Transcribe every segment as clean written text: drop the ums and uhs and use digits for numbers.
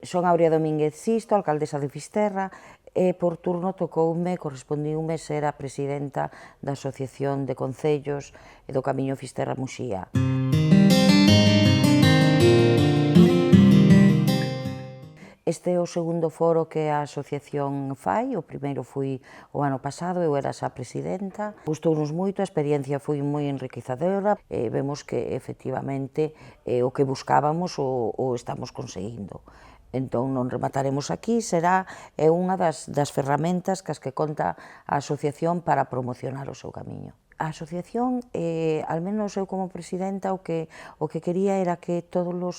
Son Aurea Domínguez Sisto, alcaldesa de Fisterra, e por turno correspondiume ser a presidenta da Asociación de Concellos e do Camiño Fisterra-Muxía. Este é o segundo foro que a asociación fai, o primeiro foi o ano pasado, eu era xa presidenta. Gustounos moito, a experiencia foi moi enriquecedora, e vemos que efectivamente o que buscábamos o estamos conseguindo. Entón non remataremos aquí, será unha das ferramentas cas que conta a asociación para promocionar o seu camiño. A asociación, al menos eu como presidenta, o que quería era que todos os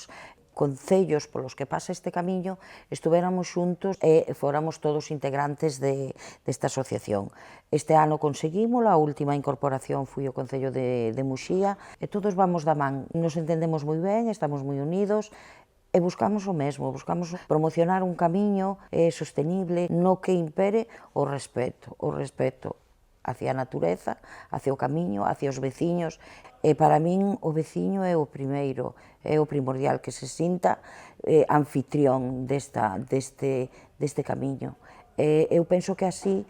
concellos polos que pasa este camiño estuvéramos xuntos e fóramos todos integrantes desta asociación. Este ano conseguímolo, a última incorporación foi o Concello de Muxía, e todos vamos da man, nos entendemos moi ben, estamos moi unidos, e buscamos o mesmo, buscamos promocionar un camiño sostenible no que impere o respeto hacia a natureza, hacia o camiño, hacia os veciños, e para min o veciño é o primeiro, é o primordial, que se sinta anfitrión deste camiño. Eu penso que así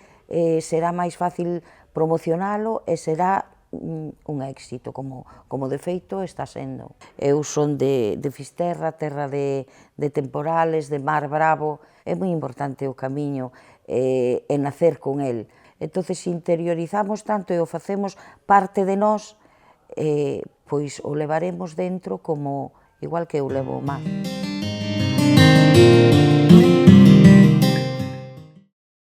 será máis fácil promocionalo e será un éxito, como de feito está sendo. Eu son de Fisterra, terra de temporales, de mar bravo, é moi importante o camiño e nacer con el. Entón, se interiorizamos tanto e o facemos parte de nós, pois o levaremos dentro como igual que eu levo o mar.